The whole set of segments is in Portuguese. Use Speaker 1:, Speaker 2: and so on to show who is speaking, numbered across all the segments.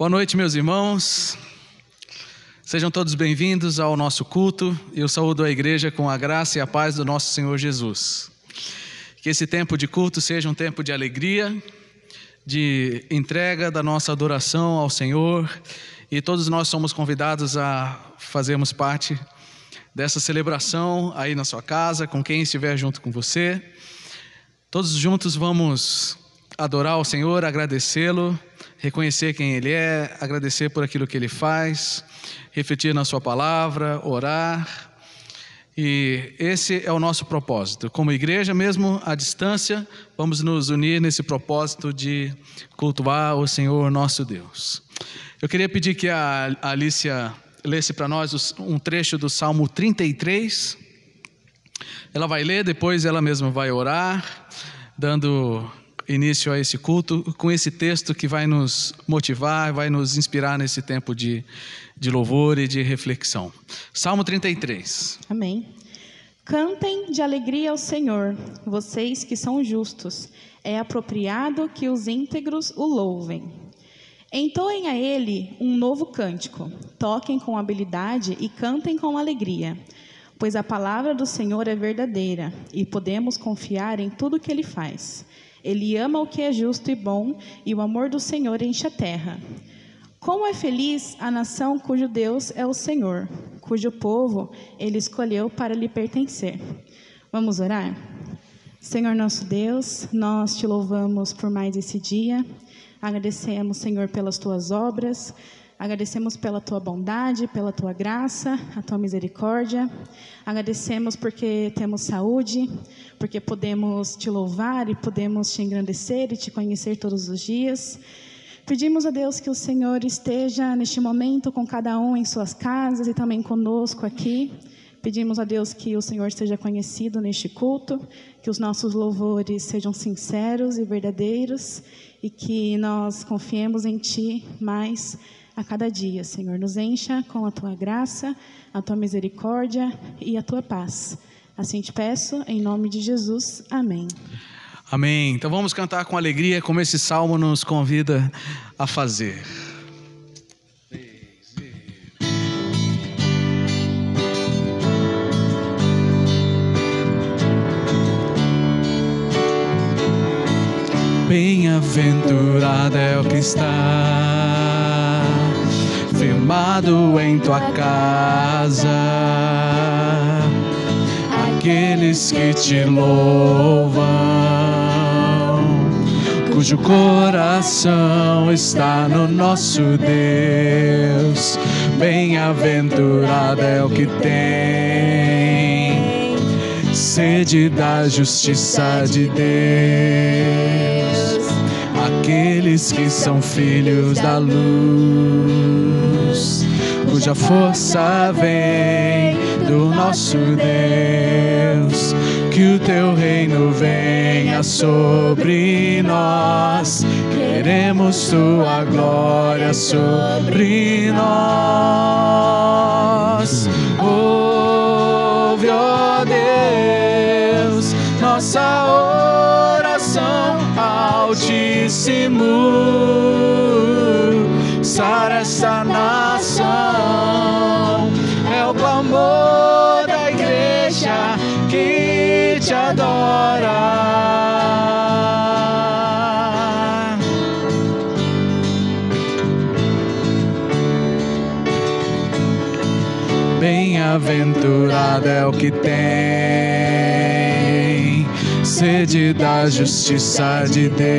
Speaker 1: Boa noite, meus irmãos. Sejam todos bem-vindos ao nosso culto. Eu saúdo a igreja com a graça e a paz do nosso Senhor Jesus. Que esse tempo de culto seja um tempo de alegria, de entrega da nossa adoração ao Senhor. E todos nós somos convidados a fazermos parte dessa celebração aí na sua casa, com quem estiver junto com você. Todos juntos vamos adorar o Senhor, agradecê-lo, reconhecer quem Ele é, agradecer por aquilo que Ele faz, refletir na sua palavra, orar. E esse é o nosso propósito. Como igreja, mesmo à distância, vamos nos unir nesse propósito de cultuar o Senhor nosso Deus. Eu queria pedir que a Alicia lesse para nós um trecho do Salmo 33. Ela vai ler, depois ela mesma vai orar, dando início a esse culto, com esse texto que vai nos motivar, vai nos inspirar nesse tempo de louvor e de reflexão. Salmo 33.
Speaker 2: Amém. Cantem de alegria ao Senhor, vocês que são justos. É apropriado que os íntegros o louvem. Entoem a Ele um novo cântico. Toquem com habilidade e cantem com alegria. Pois a palavra do Senhor é verdadeira e podemos confiar em tudo que Ele faz. Ele ama o que é justo e bom, e o amor do Senhor enche a terra. Como é feliz a nação cujo Deus é o Senhor, cujo povo Ele escolheu para lhe pertencer. Vamos orar? Senhor nosso Deus, nós te louvamos por mais esse dia. Agradecemos, Senhor, pelas tuas obras. Agradecemos pela tua bondade, pela tua graça, a tua misericórdia. Agradecemos porque temos saúde, porque podemos te louvar e podemos te engrandecer e te conhecer todos os dias. Pedimos a Deus que o Senhor esteja neste momento com cada um em suas casas e também conosco aqui. Pedimos a Deus que o Senhor seja conhecido neste culto, que os nossos louvores sejam sinceros e verdadeiros e que nós confiemos em Ti mais a cada dia, Senhor. Nos encha com a Tua graça, a Tua misericórdia e a Tua paz. Assim te peço, em nome de Jesus. Amém.
Speaker 1: Amém. Então vamos cantar com alegria, como esse salmo nos convida a fazer. Bem-aventurado é o que está firmado em tua casa, aqueles que te louvam, cujo coração está no nosso Deus. Bem-aventurado é o que tem sede da justiça de Deus, aqueles que são filhos da luz, cuja força vem do nosso Deus. Que o teu reino venha sobre nós, queremos tua glória sobre nós. Ouve, ó Deus, nossa oração, Altíssimo, sara essa nação. É o clamor da igreja que te adora. Bem-aventurado é o que tem sede da justiça de Deus,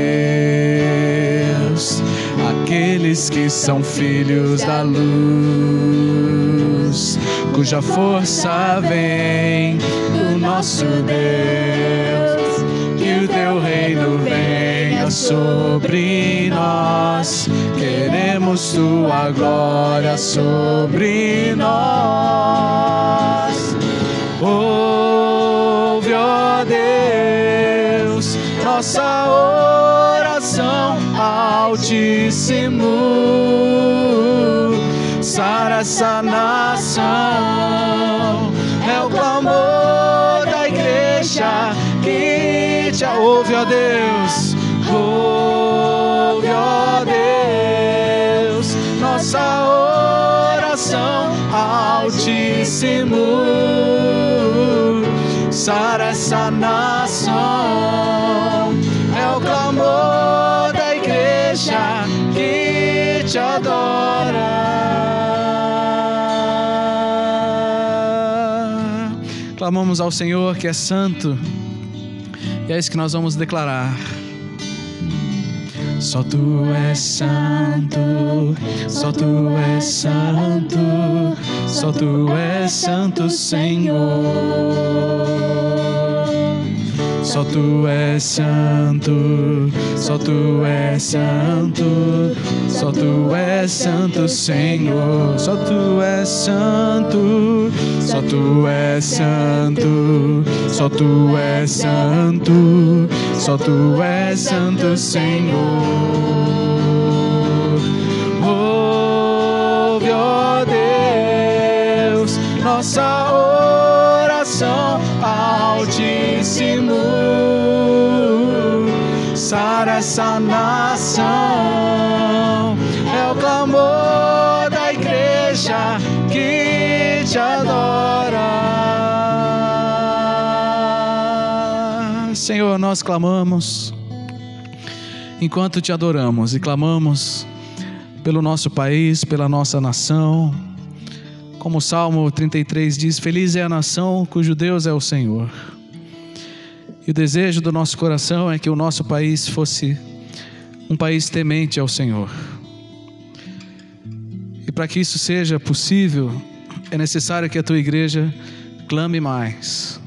Speaker 1: aqueles que são filhos da luz, cuja força vem do nosso Deus. Que o teu reino venha sobre nós, queremos tua glória sobre nós. Ouve, ó Deus, nossa oração, Altíssimo, sara essa nação. É o clamor da igreja que te ouve, ó Deus. Ouve, ó Deus, nossa oração, Altíssimo. Sara essa nação, é o clamor da igreja que te adora. Clamamos ao Senhor que é santo, e é isso que nós vamos declarar. Só tu és santo, só tu és santo, só tu és santo, Senhor. Só tu és santo, só tu és santo, só tu és santo, Senhor. Só tu és santo, só tu és santo, só tu és santo, só tu és santo, Senhor. Ouve, ó Deus, nossa oração, Altíssimo. Sara essa nação, é o clamor da igreja que te adora. Senhor, nós clamamos enquanto te adoramos, e clamamos pelo nosso país, pela nossa nação. Como o Salmo 33 diz: feliz é a nação cujo Deus é o Senhor. E o desejo do nosso coração é que o nosso país fosse um país temente ao Senhor. E para que isso seja possível, é necessário que a tua igreja clame mais,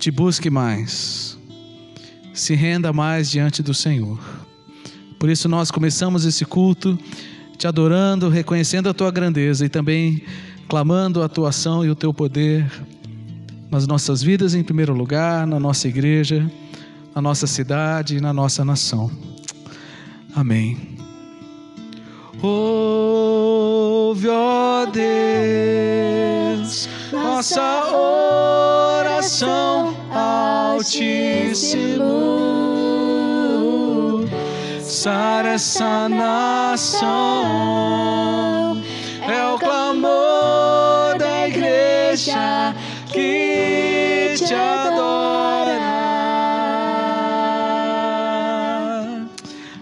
Speaker 1: te busque mais, se renda mais diante do Senhor. Por isso nós começamos esse culto te adorando, reconhecendo a tua grandeza e também clamando a tua ação e o teu poder nas nossas vidas em primeiro lugar, na nossa igreja, na nossa cidade e na nossa nação. Amém. Ouve, ó Deus, nossa oração, Altíssimo. Sara essa nação, é o clamor da igreja que te adora.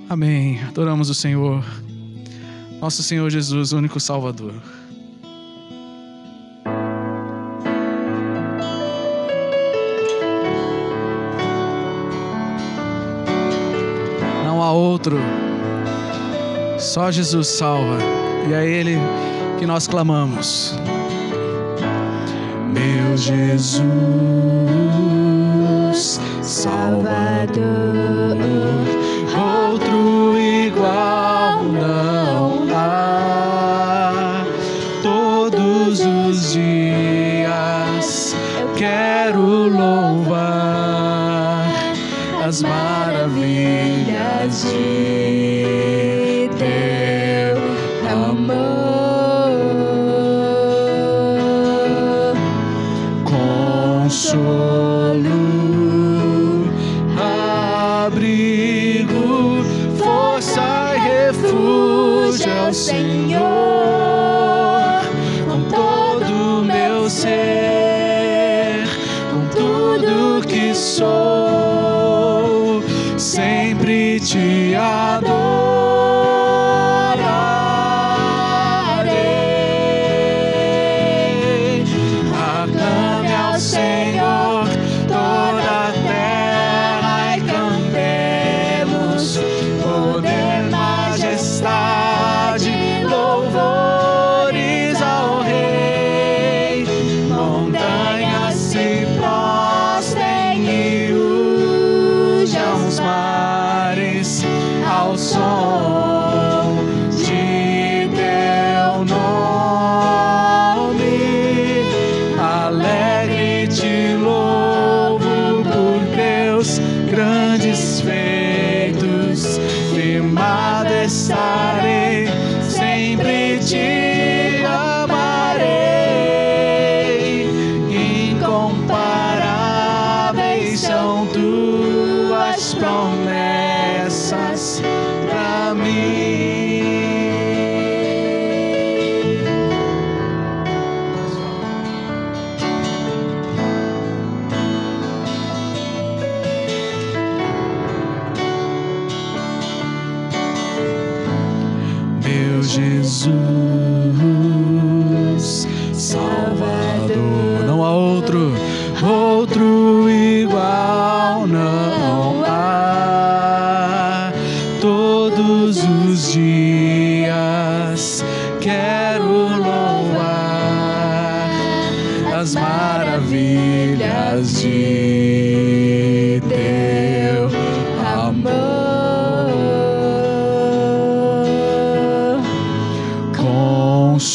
Speaker 1: Amém. Adoramos o Senhor, nosso Senhor Jesus, o único Salvador. Não há outro, só Jesus salva, e é Ele que nós clamamos. Meu Jesus, Salvador, outro igual não há. Todos os dias quero louvar as maravilhas de teu amor. Consolo, abrigo, força e refúgio é o Senhor. Com todo o meu ser, com tudo que sou, sempre te adorarei. Aclame ao Senhor toda a terra e cantemos poder, majestade, louvor Jesus, Salvador. Não há outro igual, não há. Todos os dias quero louvar as maravilhas de teu amor. Consolo,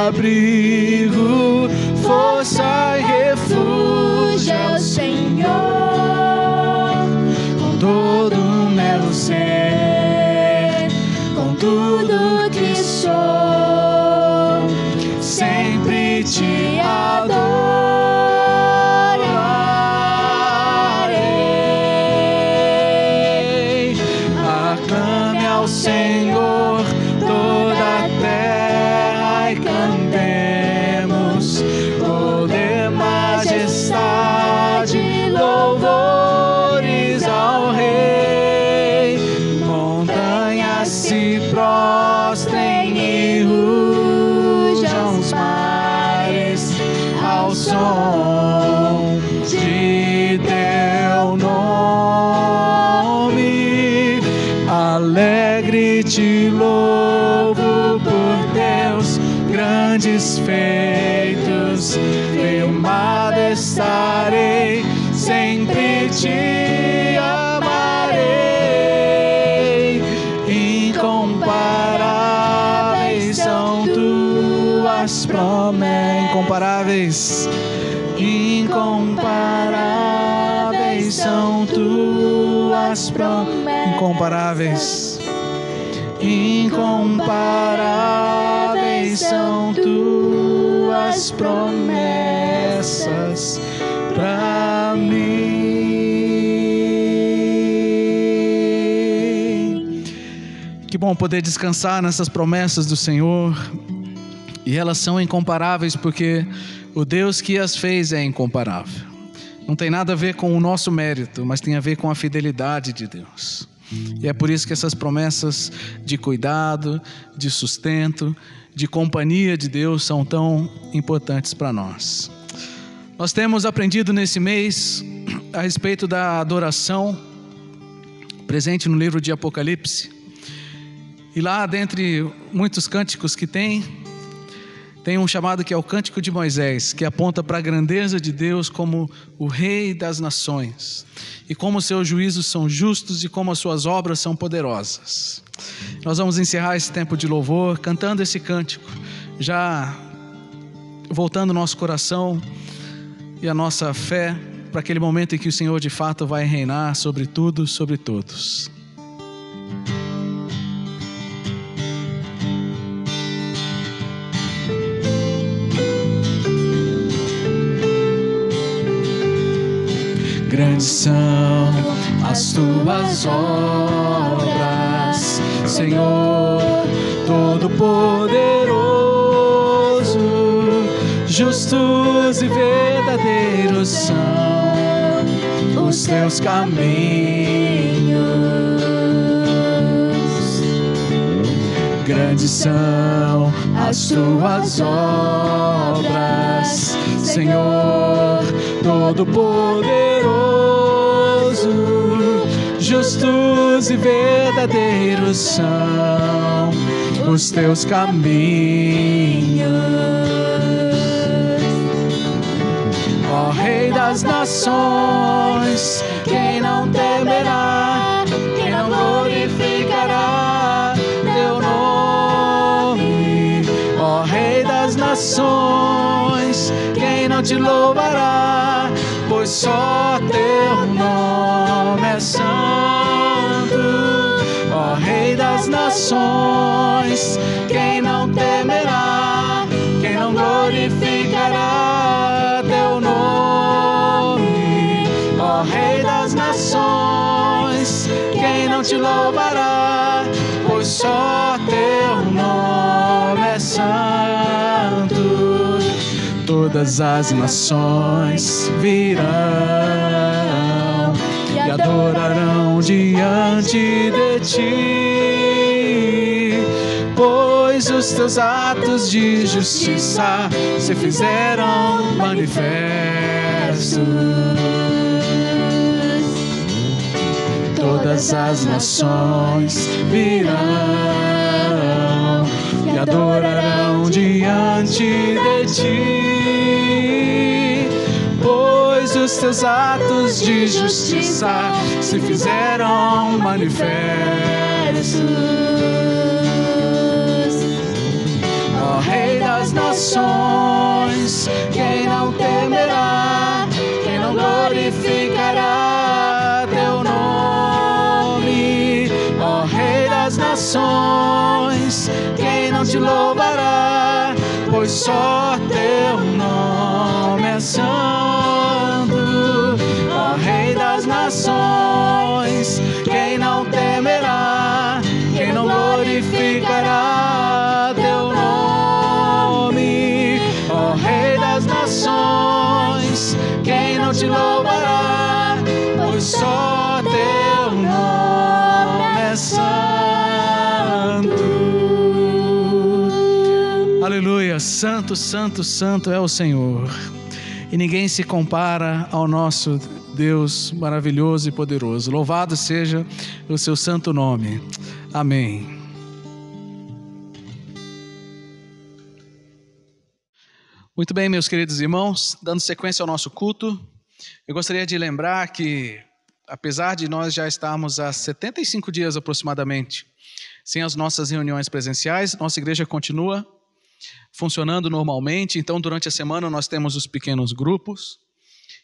Speaker 1: abrigo, força e refúgio é o Senhor. Com todo o meu ser, com tudo que sou, sempre te adorarei. Aclame ao Senhor toda a terra e cantemos poder, majestade, louvores ao Rei. Montanhas se prostrem e rujam os mares ao som de teu nome. Alegre te louvo por teus grandes feitos, firmado estarei, sempre te amarei. Incomparáveis são tuas promessas, incomparáveis são tuas promessas, incomparáveis são tuas promessas para mim. Que bom poder descansar nessas promessas do Senhor. E elas são incomparáveis porque o Deus que as fez é incomparável. Não tem nada a ver com o nosso mérito, mas tem a ver com a fidelidade de Deus. E é por isso que essas promessas de cuidado, de sustento, de companhia de Deus são tão importantes para nós. Nós temos aprendido nesse mês a respeito da adoração presente no livro de Apocalipse. E lá, dentre muitos cânticos que tem um chamado que é o Cântico de Moisés, que aponta para a grandeza de Deus como o Rei das nações, e como os seus juízos são justos e como as suas obras são poderosas. Nós vamos encerrar esse tempo de louvor cantando esse cântico, já voltando o nosso coração e a nossa fé para aquele momento em que o Senhor de fato vai reinar sobre tudo, sobre todos. Grandes são as tuas obras, Senhor Todo-Poderoso. Justos e verdadeiros são os teus caminhos. Grandes são as tuas obras, Senhor Todo-Poderoso. Justos e verdadeiros são os teus caminhos. Ó Rei das nações, quem não temerá, quem não glorificará teu nome? Ó Rei das nações, quem não te louvará, pois só teu nome é santo. Ó Rei das nações, quem não temerá, quem não glorificará teu nome? Ó Rei das nações, quem não te louvará, pois só teu nome é santo. Todas as nações virão e adorarão diante de ti, pois os teus atos de justiça se fizeram manifestos. Todas as nações virão e adorarão diante de ti, pois os teus atos de justiça se fizeram manifestos. Ó Rei das nações, quem não temerá, quem não glorificará teu nome? Ó Rei das nações, quem não te louvará, pois só teu nome é santo. Ó Rei das nações, quem não temerá, quem não glorificará teu nome? Ó Rei das nações, quem não te louvará, pois só teu nome é santo. Aleluia, santo, santo, santo é o Senhor, e ninguém se compara ao nosso Deus maravilhoso e poderoso. Louvado seja o seu santo nome. Amém. Muito bem, meus queridos irmãos, dando sequência ao nosso culto, eu gostaria de lembrar que, apesar de nós já estarmos há 75 dias aproximadamente sem as nossas reuniões presenciais, nossa igreja continua funcionando normalmente. Então, durante a semana nós temos os pequenos grupos,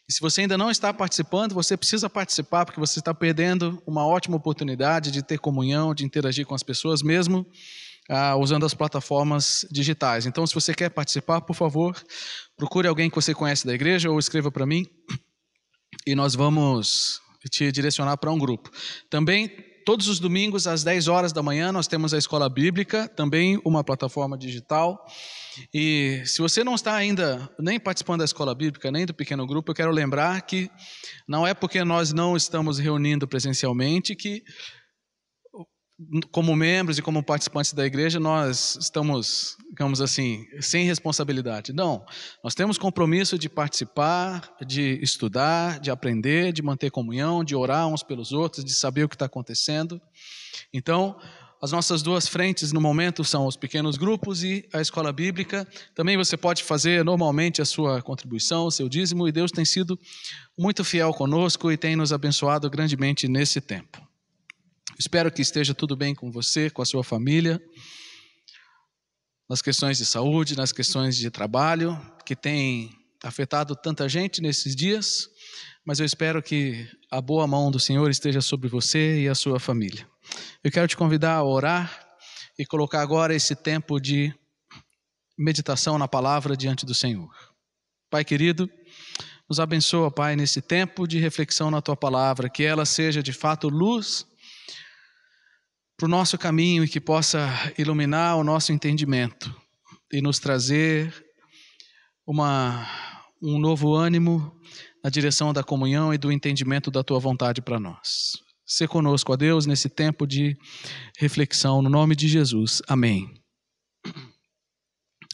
Speaker 1: e se você ainda não está participando, você precisa participar, porque você está perdendo uma ótima oportunidade de ter comunhão, de interagir com as pessoas, mesmo usando as plataformas digitais. Então, se você quer participar, por favor, procure alguém que você conhece da igreja ou escreva para mim e nós vamos te direcionar para um grupo. Também, todos os domingos, às 10 horas da manhã, nós temos a Escola Bíblica, também uma plataforma digital. E se você não está ainda nem participando da Escola Bíblica, nem do pequeno grupo, eu quero lembrar que não é porque nós não estamos reunindo presencialmente que, como membros e como participantes da igreja, nós estamos, digamos assim, sem responsabilidade. Não, nós temos compromisso de participar, de estudar, de aprender, de manter comunhão, de orar uns pelos outros, de saber o que está acontecendo. Então, as nossas duas frentes no momento são os pequenos grupos e a Escola Bíblica. Também você pode fazer normalmente a sua contribuição, o seu dízimo, e Deus tem sido muito fiel conosco e tem nos abençoado grandemente nesse tempo. Espero que esteja tudo bem com você, com a sua família, nas questões de saúde, nas questões de trabalho, que tem afetado tanta gente nesses dias, mas eu espero que a boa mão do Senhor esteja sobre você e a sua família. Eu quero te convidar a orar e colocar agora esse tempo de meditação na palavra diante do Senhor. Pai querido, nos abençoa, Pai, nesse tempo de reflexão na Tua palavra, que ela seja de fato luz para o nosso caminho e que possa iluminar o nosso entendimento e nos trazer um novo ânimo na direção da comunhão e do entendimento da Tua vontade para nós. Sê conosco, ó Deus, nesse tempo de reflexão, no nome de Jesus. Amém.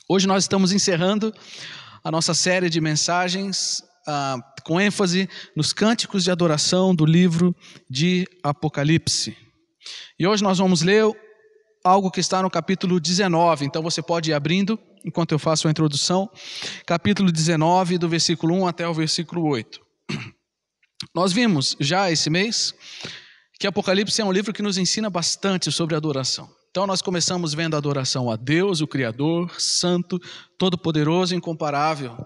Speaker 1: Hoje nós estamos encerrando a nossa série de mensagens com ênfase nos cânticos de adoração do livro de Apocalipse. E hoje nós vamos ler algo que está no capítulo 19, então você pode ir abrindo, enquanto eu faço a introdução, capítulo 19, do versículo 1 até o versículo 8. Nós vimos já esse mês que Apocalipse é um livro que nos ensina bastante sobre adoração. Então nós começamos vendo a adoração a Deus, o Criador, Santo, Todo-Poderoso e Incomparável.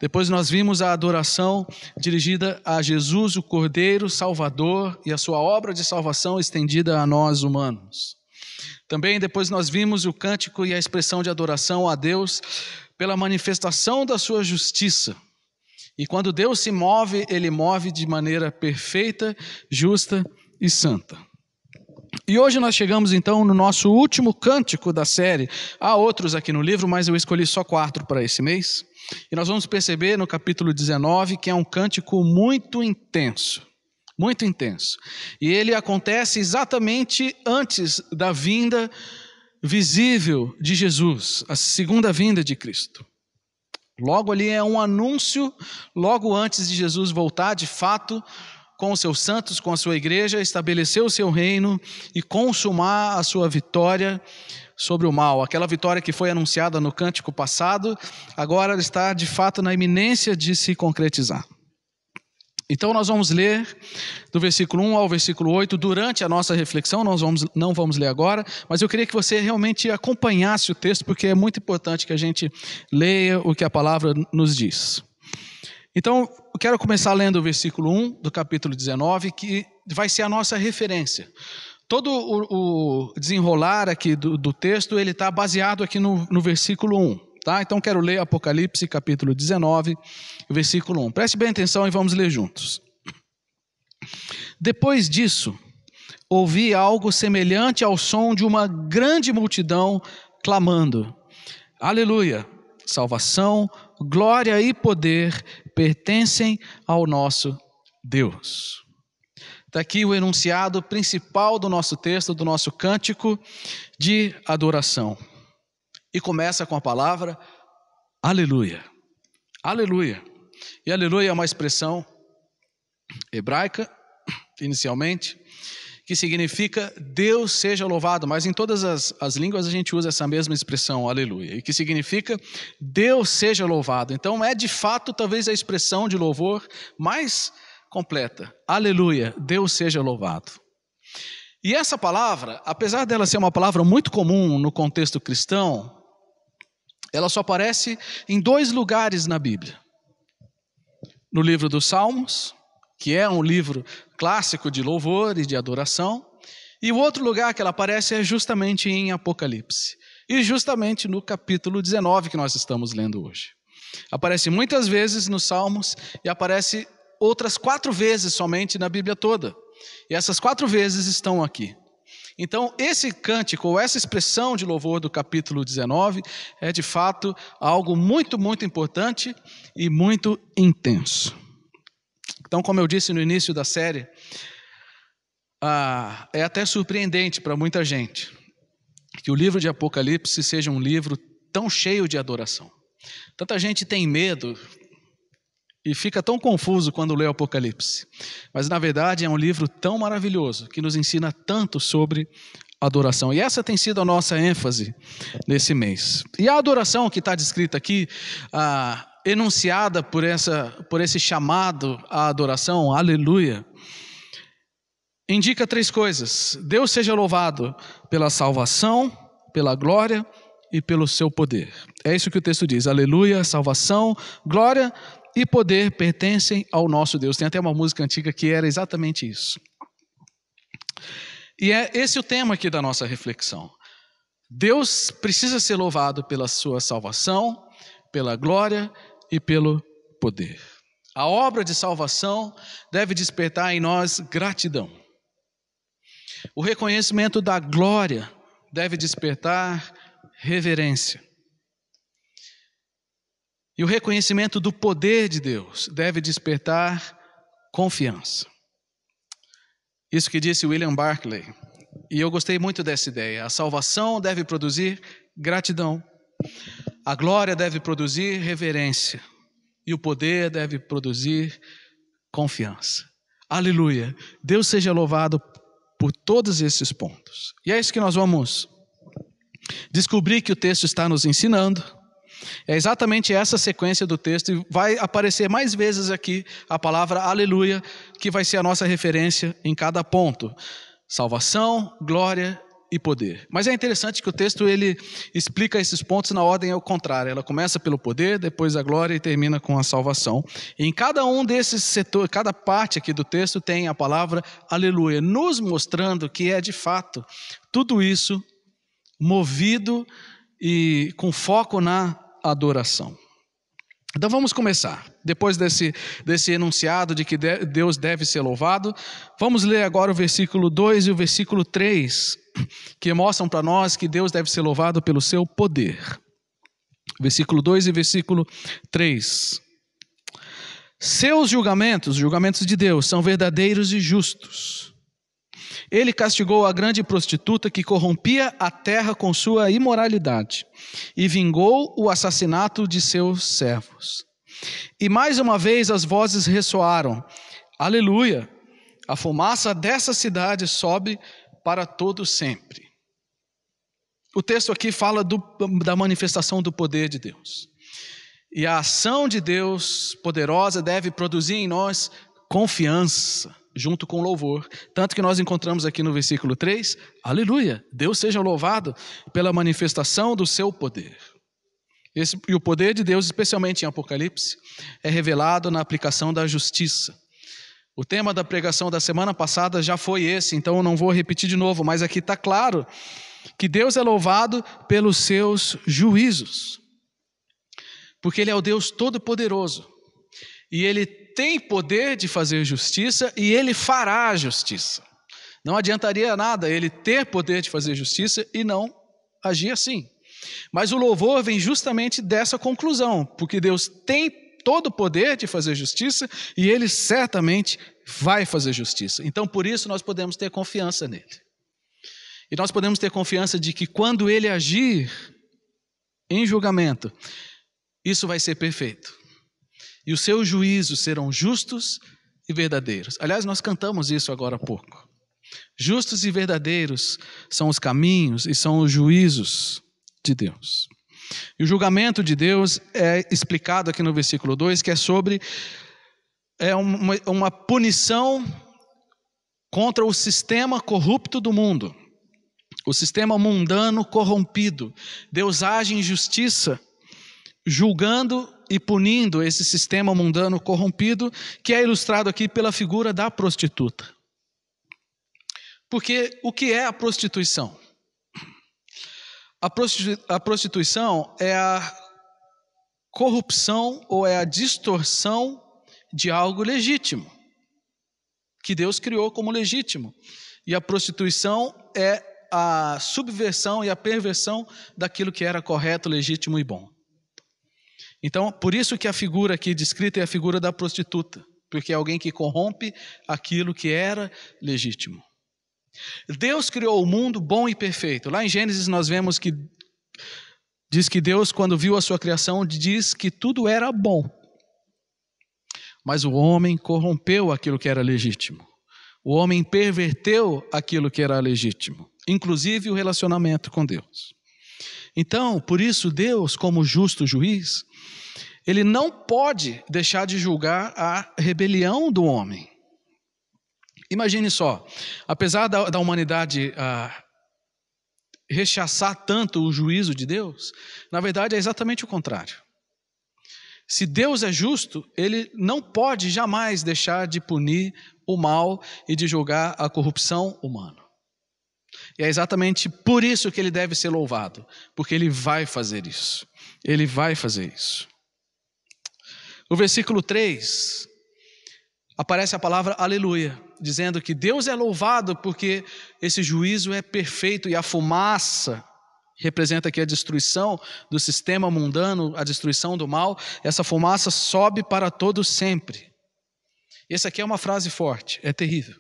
Speaker 1: Depois nós vimos a adoração dirigida a Jesus, o Cordeiro Salvador, e a sua obra de salvação estendida a nós humanos. Também depois nós vimos o cântico e a expressão de adoração a Deus pela manifestação da sua justiça. E quando Deus se move, Ele move de maneira perfeita, justa e santa. E hoje nós chegamos então no nosso último cântico da série. Há outros aqui no livro, mas eu escolhi só 4 para esse mês. E nós vamos perceber no capítulo 19 que é um cântico muito intenso. muito intenso. E ele acontece exatamente antes da vinda visível de Jesus, a segunda vinda de Cristo. Logo ali é um anúncio, logo antes de Jesus voltar, de fato, com os seus santos, com a sua igreja, estabelecer o seu reino e consumar a sua vitória sobre o mal. Aquela vitória que foi anunciada no cântico passado, agora ela está de fato na iminência de se concretizar. Então nós vamos ler do versículo 1 ao versículo 8, durante a nossa reflexão, não vamos ler agora, mas eu queria que você realmente acompanhasse o texto, porque é muito importante que a gente leia o que a palavra nos diz. Então, eu quero começar lendo o versículo 1 do capítulo 19, que vai ser a nossa referência. Todo o desenrolar aqui do texto, ele está baseado aqui no versículo 1. Tá? Então, quero ler Apocalipse, capítulo 19, versículo 1. Preste bem atenção e vamos ler juntos. Depois disso, ouvi algo semelhante ao som de uma grande multidão clamando: Aleluia! Salvação, glória e poder pertencem ao nosso Deus. Está aqui o enunciado principal do nosso texto, do nosso cântico de adoração. E começa com a palavra aleluia. Aleluia. E aleluia é uma expressão hebraica, inicialmente, que significa Deus seja louvado, mas em todas as línguas a gente usa essa mesma expressão, aleluia, e que significa Deus seja louvado. Então é de fato talvez a expressão de louvor mais completa. Aleluia, Deus seja louvado. E essa palavra, apesar dela ser uma palavra muito comum no contexto cristão, ela só aparece em 2 lugares na Bíblia. No livro dos Salmos, que é um livro clássico de louvor e de adoração, e o outro lugar que ela aparece é justamente em Apocalipse, e justamente no capítulo 19 que nós estamos lendo hoje. Aparece muitas vezes nos Salmos e aparece outras 4 vezes somente na Bíblia toda, e essas 4 vezes estão aqui. Então esse cântico, ou essa expressão de louvor do capítulo 19 é de fato algo muito, muito importante e muito intenso. Então, como eu disse no início da série, é até surpreendente para muita gente que o livro de Apocalipse seja um livro tão cheio de adoração. Tanta gente tem medo e fica tão confuso quando lê o Apocalipse. Mas, na verdade, é um livro tão maravilhoso que nos ensina tanto sobre adoração. E essa tem sido a nossa ênfase nesse mês. E a adoração que está descrita aqui, enunciada por esse chamado à adoração, aleluia, indica 3 coisas. Deus seja louvado pela salvação, pela glória e pelo seu poder. É isso que o texto diz, aleluia, salvação, glória e poder pertencem ao nosso Deus. Tem até uma música antiga que era exatamente isso. E é esse o tema aqui da nossa reflexão. Deus precisa ser louvado pela sua salvação, pela glória e pelo poder. A obra de salvação deve despertar em nós gratidão. O reconhecimento da glória deve despertar reverência. E o reconhecimento do poder de Deus deve despertar confiança. Isso que disse William Barclay. E eu gostei muito dessa ideia. A salvação deve produzir gratidão. A glória deve produzir reverência. E o poder deve produzir confiança. Aleluia. Deus seja louvado por todos esses pontos. E é isso que nós vamos descobrir que o texto está nos ensinando. É exatamente essa sequência do texto, e vai aparecer mais vezes aqui a palavra aleluia, que vai ser a nossa referência em cada ponto. Salvação, glória e poder. Mas é interessante que o texto ele explica esses pontos na ordem ao contrário. Ela começa pelo poder, depois a glória e termina com a salvação. E em cada um desses setores, cada parte aqui do texto tem a palavra aleluia, nos mostrando que é de fato tudo isso movido e com foco na adoração. Então vamos começar. Depois desse enunciado de que Deus deve ser louvado, vamos ler agora o versículo 2 e o versículo 3, que mostram para nós que Deus deve ser louvado pelo seu poder. Versículo 2 e versículo 3. Seus julgamentos, os julgamentos de Deus, são verdadeiros e justos. Ele castigou a grande prostituta que corrompia a terra com sua imoralidade e vingou o assassinato de seus servos. E mais uma vez as vozes ressoaram: aleluia! A fumaça dessa cidade sobe para todo sempre. O texto aqui fala da manifestação do poder de Deus. E a ação de Deus poderosa deve produzir em nós confiança, junto com louvor. Tanto que nós encontramos aqui no versículo 3, aleluia, Deus seja louvado pela manifestação do seu poder. E o poder de Deus, especialmente em Apocalipse, é revelado na aplicação da justiça. O tema da pregação da semana passada já foi esse, então eu não vou repetir de novo, mas aqui está claro que Deus é louvado pelos seus juízos, porque Ele é o Deus Todo-Poderoso, e Ele tem poder de fazer justiça, e Ele fará justiça. Não adiantaria nada Ele ter poder de fazer justiça e não agir assim. Mas o louvor vem justamente dessa conclusão, porque Deus tem todo o poder de fazer justiça, e Ele certamente vai fazer justiça. Então por isso nós podemos ter confiança nele. E nós podemos ter confiança de que quando Ele agir em julgamento, isso vai ser perfeito. E os seus juízos serão justos e verdadeiros. Aliás, nós cantamos isso agora há pouco. Justos e verdadeiros são os caminhos e são os juízos de Deus. E o julgamento de Deus é explicado aqui no versículo 2, que é sobre uma punição contra o sistema corrupto do mundo. O sistema mundano corrompido. Deus age em justiça, julgando e punindo esse sistema mundano corrompido, que é ilustrado aqui pela figura da prostituta. Porque o que é a prostituição? A prostituição é a corrupção ou é a distorção de algo legítimo, que Deus criou como legítimo. E a prostituição é a subversão e a perversão daquilo que era correto, legítimo e bom. Então, por isso que a figura aqui descrita é a figura da prostituta, porque é alguém que corrompe aquilo que era legítimo. Deus criou o mundo bom e perfeito. Lá em Gênesis nós vemos que diz que Deus, quando viu a sua criação, diz que tudo era bom. Mas o homem corrompeu aquilo que era legítimo. O homem perverteu aquilo que era legítimo, inclusive o relacionamento com Deus. Então, por isso Deus, como justo juiz, Ele não pode deixar de julgar a rebelião do homem. Imagine só, apesar da humanidade rechaçar tanto o juízo de Deus, na verdade é exatamente o contrário. Se Deus é justo, Ele não pode jamais deixar de punir o mal e de julgar a corrupção humana. E é exatamente por isso que Ele deve ser louvado, porque Ele vai fazer isso. Ele vai fazer isso. No versículo 3, aparece a palavra aleluia, dizendo que Deus é louvado porque esse juízo é perfeito e a fumaça representa aqui a destruição do sistema mundano, a destruição do mal. Essa fumaça sobe para todo sempre. Essa aqui é uma frase forte, é terrível.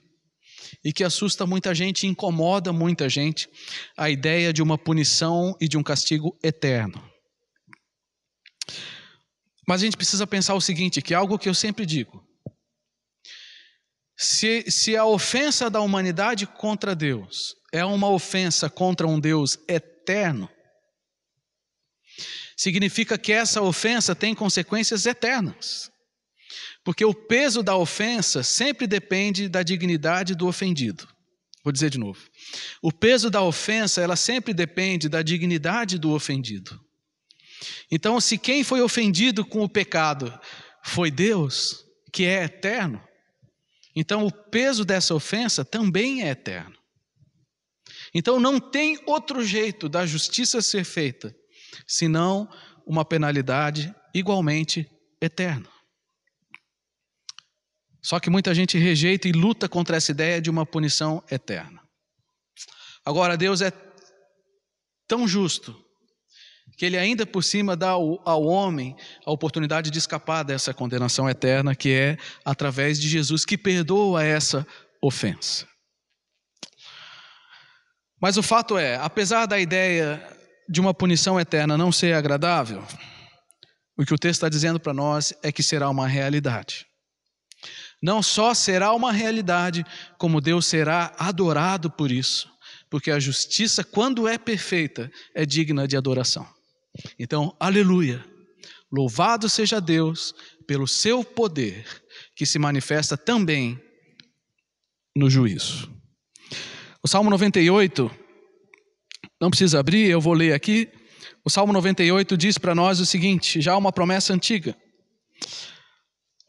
Speaker 1: E que assusta muita gente, incomoda muita gente, a ideia de uma punição e de um castigo eterno. Mas a gente precisa pensar o seguinte, que é algo que eu sempre digo. Se a ofensa da humanidade contra Deus é uma ofensa contra um Deus eterno, significa que essa ofensa tem consequências eternas. Porque o peso da ofensa sempre depende da dignidade do ofendido. Vou dizer de novo. O peso da ofensa, ela sempre depende da dignidade do ofendido. Então, se quem foi ofendido com o pecado foi Deus, que é eterno, então o peso dessa ofensa também é eterno. Então não tem outro jeito da justiça ser feita, senão uma penalidade igualmente eterna. Só que muita gente rejeita e luta contra essa ideia de uma punição eterna. Agora, Deus é tão justo que ele ainda por cima dá ao homem a oportunidade de escapar dessa condenação eterna, que é através de Jesus, que perdoa essa ofensa. Mas o fato é, apesar da ideia de uma punição eterna não ser agradável, o que o texto está dizendo para nós é que será uma realidade. Não só será uma realidade, como Deus será adorado por isso, porque a justiça, quando é perfeita, é digna de adoração. Então, aleluia, louvado seja Deus pelo seu poder, que se manifesta também no juízo. O Salmo 98, não precisa abrir, eu vou ler aqui. O Salmo 98 diz para nós o seguinte, já uma promessa antiga.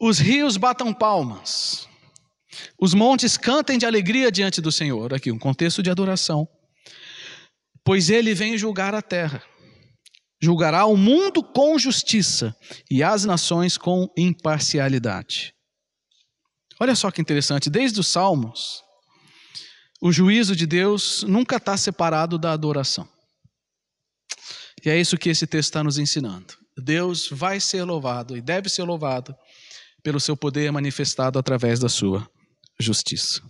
Speaker 1: Os rios batam palmas, os montes cantem de alegria diante do Senhor. Aqui um contexto de adoração. Pois ele vem julgar a terra. Julgará o mundo com justiça e as nações com imparcialidade. Olha só que interessante, desde os Salmos, o juízo de Deus nunca está separado da adoração. E é isso que esse texto está nos ensinando. Deus vai ser louvado e deve ser louvado pelo seu poder manifestado através da sua justiça.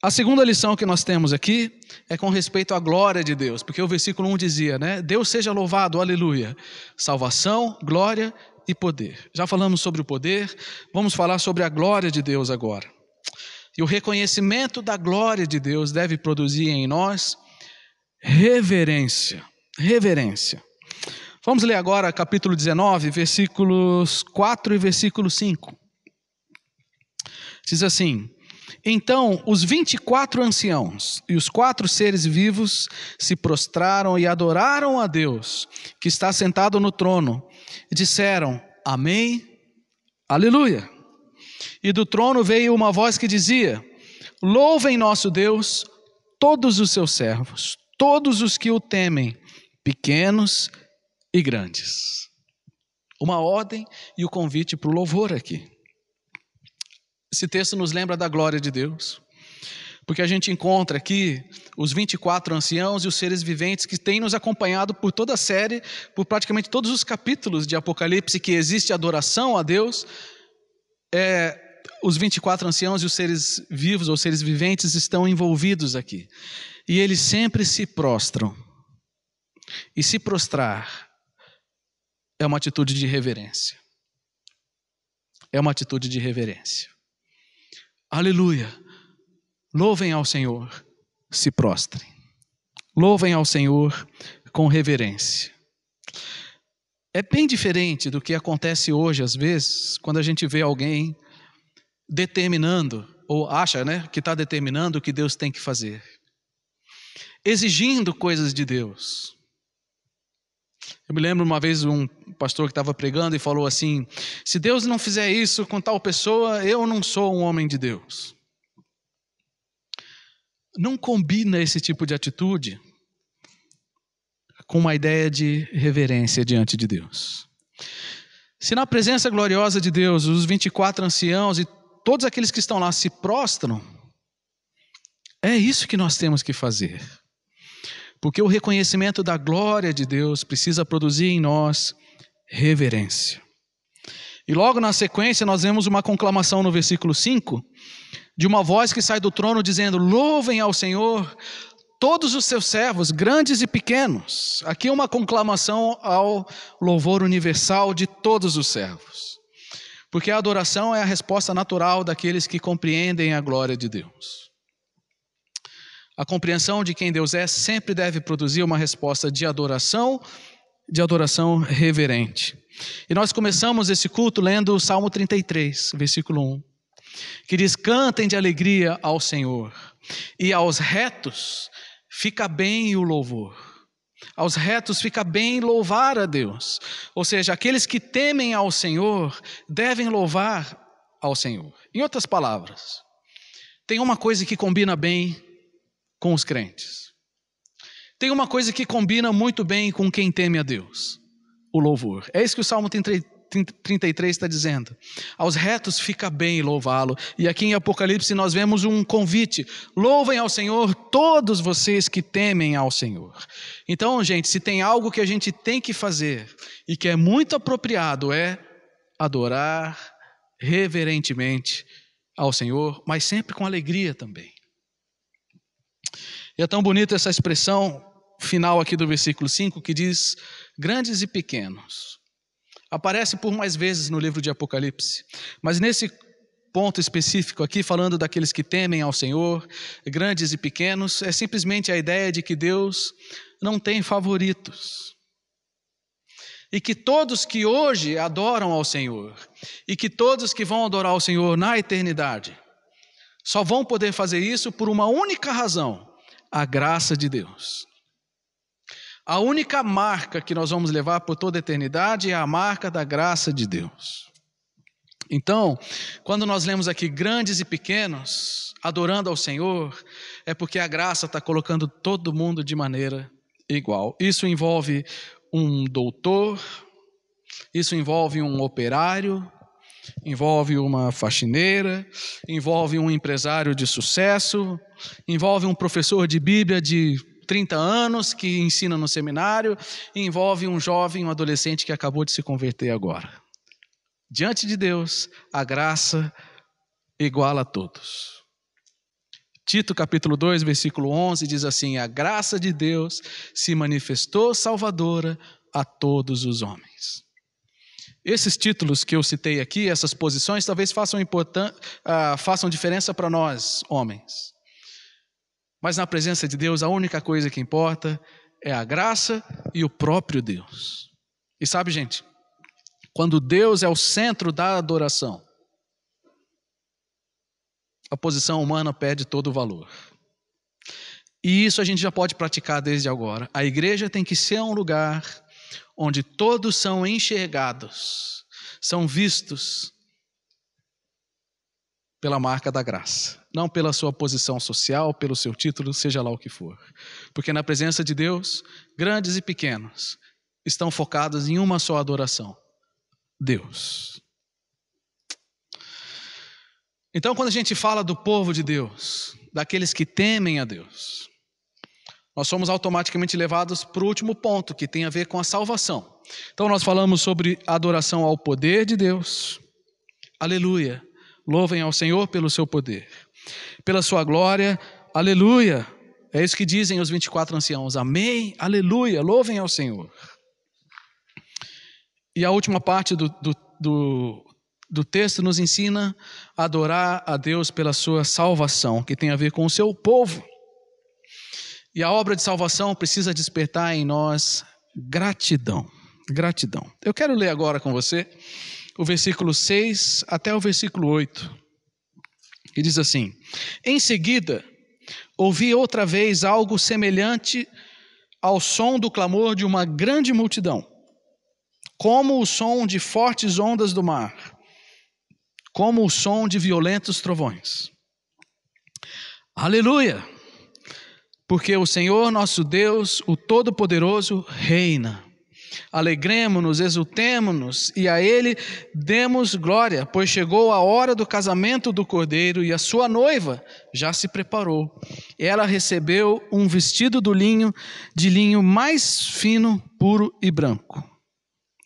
Speaker 1: A segunda lição que nós temos aqui é com respeito à glória de Deus, porque o versículo 1 dizia, né? Deus seja louvado, aleluia, salvação, glória e poder. Já falamos sobre o poder, vamos falar sobre a glória de Deus agora. E o reconhecimento da glória de Deus deve produzir em nós reverência. Vamos ler agora capítulo 19, versículos 4 e versículo 5. Diz assim: Então os 24 anciãos e os 4 seres vivos se prostraram e adoraram a Deus, que está sentado no trono, e disseram, Amém, aleluia. E do trono veio uma voz que dizia, Louvem nosso Deus todos os seus servos, todos os que o temem, pequenos e grandes. Uma ordem e o convite para o louvor aqui. Esse texto nos lembra da glória de Deus, porque a gente encontra aqui os 24 anciãos e os seres viventes que têm nos acompanhado por toda a série, por praticamente todos os capítulos de Apocalipse que existe adoração a Deus. Os 24 anciãos e os seres vivos ou seres viventes estão envolvidos aqui. E eles sempre se prostram. E se prostrar é uma atitude de reverência. É uma atitude de reverência. Aleluia. Louvem ao Senhor, se prostrem. Louvem ao Senhor com reverência. É bem diferente do que acontece hoje, às vezes, quando a gente vê alguém determinando, ou acha, né, que está determinando o que Deus tem que fazer. Exigindo coisas de Deus. Eu me lembro uma vez um pastor que estava pregando e falou assim, se Deus não fizer isso com tal pessoa, eu não sou um homem de Deus. Não combina esse tipo de atitude com uma ideia de reverência diante de Deus. Se na presença gloriosa de Deus, os 24 anciãos e todos aqueles que estão lá se prostram, é isso que nós temos que fazer. Porque o reconhecimento da glória de Deus precisa produzir em nós reverência. E logo na sequência nós vemos uma conclamação no versículo 5, de uma voz que sai do trono dizendo, louvem ao Senhor todos os seus servos, grandes e pequenos. Aqui uma conclamação ao louvor universal de todos os servos. Porque a adoração é a resposta natural daqueles que compreendem a glória de Deus. A compreensão de quem Deus é sempre deve produzir uma resposta de adoração reverente. E nós começamos esse culto lendo o Salmo 33, versículo 1, que diz, cantem de alegria ao Senhor, e aos retos fica bem o louvor. Aos retos fica bem louvar a Deus. Ou seja, aqueles que temem ao Senhor devem louvar ao Senhor. Em outras palavras, tem uma coisa que combina bem com os crentes. Tem uma coisa que combina muito bem com quem teme a Deus, o louvor. É isso que o Salmo 33 está dizendo: aos retos fica bem louvá-lo. E aqui em Apocalipse nós vemos um convite: louvem ao Senhor todos vocês que temem ao Senhor. Então, gente, se tem algo que a gente tem que fazer e que é muito apropriado, é adorar reverentemente ao Senhor, mas sempre com alegria também. E é tão bonita essa expressão final aqui do versículo 5, que diz grandes e pequenos. Aparece por mais vezes no livro de Apocalipse, mas nesse ponto específico aqui, falando daqueles que temem ao Senhor, grandes e pequenos, é simplesmente a ideia de que Deus não tem favoritos. E que todos que hoje adoram ao Senhor, e que todos que vão adorar ao Senhor na eternidade, só vão poder fazer isso por uma única razão: a graça de Deus. A única marca que nós vamos levar por toda a eternidade é a marca da graça de Deus. Então, quando nós lemos aqui grandes e pequenos adorando ao Senhor, é porque a graça está colocando todo mundo de maneira igual. Isso envolve um doutor, isso envolve um operário, envolve uma faxineira, envolve um empresário de sucesso, envolve um professor de Bíblia de 30 anos que ensina no seminário, e envolve um jovem, um adolescente que acabou de se converter agora. Diante de Deus, a graça iguala a todos. Tito capítulo 2, versículo 11 diz assim: a graça de Deus se manifestou salvadora a todos os homens. Esses títulos que eu citei aqui, essas posições, talvez façam diferença para nós, homens. Mas na presença de Deus, a única coisa que importa é a graça e o próprio Deus. E sabe, gente, quando Deus é o centro da adoração, a posição humana perde todo o valor. E isso a gente já pode praticar desde agora. A igreja tem que ser um lugar onde todos são enxergados, são vistos pela marca da graça, não pela sua posição social, pelo seu título, seja lá o que for. Porque na presença de Deus, grandes e pequenos estão focados em uma só adoração: Deus. Então, quando a gente fala do povo de Deus, daqueles que temem a Deus, nós somos automaticamente levados para o último ponto, que tem a ver com a salvação. Então, nós falamos sobre adoração ao poder de Deus. Aleluia. Louvem ao Senhor pelo seu poder, pela sua glória, aleluia. É isso que dizem os 24 anciãos: amém, aleluia, louvem ao Senhor. E a última parte do texto nos ensina a adorar a Deus pela sua salvação, que tem a ver com o seu povo. E a obra de salvação precisa despertar em nós gratidão. Gratidão. Eu quero ler agora com você o versículo 6 até o versículo 8, que diz assim: em seguida, ouvi outra vez algo semelhante ao som do clamor de uma grande multidão, como o som de fortes ondas do mar, como o som de violentos trovões. Aleluia! Porque o Senhor nosso Deus, o Todo-Poderoso, reina. Alegremo-nos, exultemo-nos, e a Ele demos glória, pois chegou a hora do casamento do Cordeiro, e a sua noiva já se preparou. Ela recebeu um vestido de linho mais fino, puro e branco.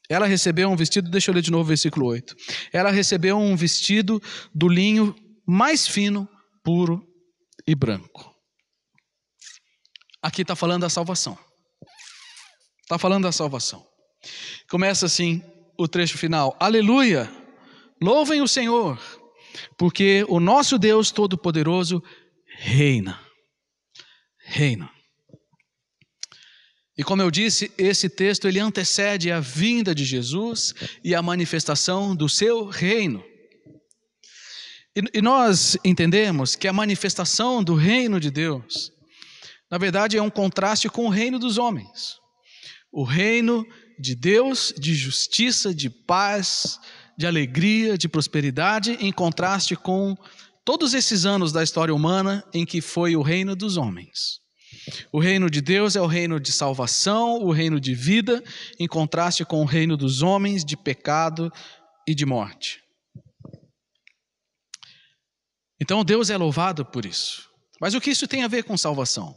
Speaker 1: Ela recebeu um vestido, deixa eu ler de novo o versículo 8. Ela recebeu um vestido do linho mais fino, puro e branco. Aqui está falando da salvação. Está falando da salvação. Começa assim o trecho final: aleluia, louvem o Senhor, porque o nosso Deus Todo-Poderoso reina. Reina. E como eu disse, esse texto ele antecede a vinda de Jesus e a manifestação do seu reino. E nós entendemos que a manifestação do reino de Deus, na verdade, é um contraste com o reino dos homens. O reino de Deus, de justiça, de paz, de alegria, de prosperidade, em contraste com todos esses anos da história humana em que foi o reino dos homens. O reino de Deus é o reino de salvação, o reino de vida, em contraste com o reino dos homens, de pecado e de morte. Então Deus é louvado por isso. Mas o que isso tem a ver com salvação?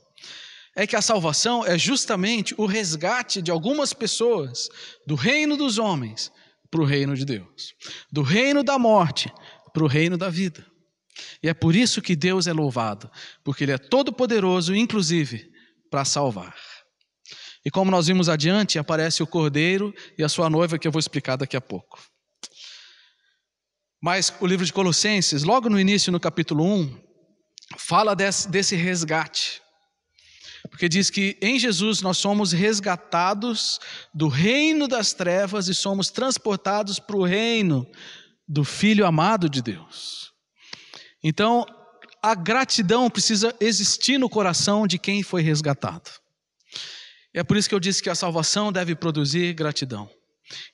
Speaker 1: É que a salvação é justamente o resgate de algumas pessoas do reino dos homens para o reino de Deus, do reino da morte para o reino da vida. E é por isso que Deus é louvado, porque Ele é todo-poderoso, inclusive, para salvar. E como nós vimos adiante, aparece o Cordeiro e a sua noiva, que eu vou explicar daqui a pouco. Mas o livro de Colossenses, logo no início, no capítulo 1, fala desse resgate. Porque diz que em Jesus nós somos resgatados do reino das trevas e somos transportados para o reino do Filho amado de Deus. Então, a gratidão precisa existir no coração de quem foi resgatado. É por isso que eu disse que a salvação deve produzir gratidão.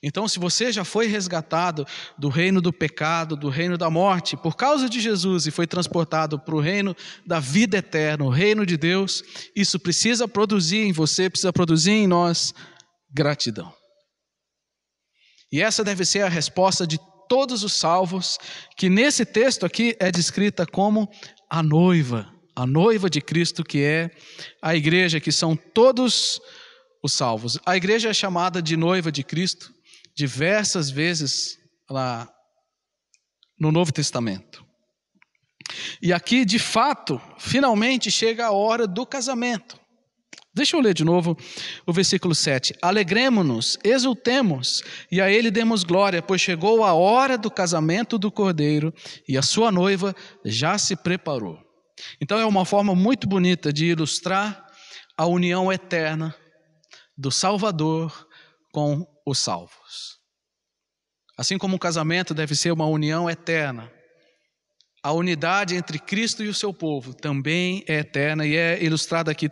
Speaker 1: Então, se você já foi resgatado do reino do pecado, do reino da morte, por causa de Jesus e foi transportado para o reino da vida eterna, o reino de Deus, isso precisa produzir em você, precisa produzir em nós gratidão. E essa deve ser a resposta de todos os salvos, que nesse texto aqui é descrita como a noiva de Cristo, que é a igreja, que são todos os salvos. A igreja é chamada de noiva de Cristo diversas vezes lá no Novo Testamento. E aqui, de fato, finalmente chega a hora do casamento. Deixa eu ler de novo o versículo 7. Alegremo-nos, exultemos, e a Ele demos glória, pois chegou a hora do casamento do Cordeiro, e a sua noiva já se preparou. Então é uma forma muito bonita de ilustrar a união eterna do Salvador com os salvos. Assim como o casamento deve ser uma união eterna, a unidade entre Cristo e o seu povo também é eterna e é ilustrada aqui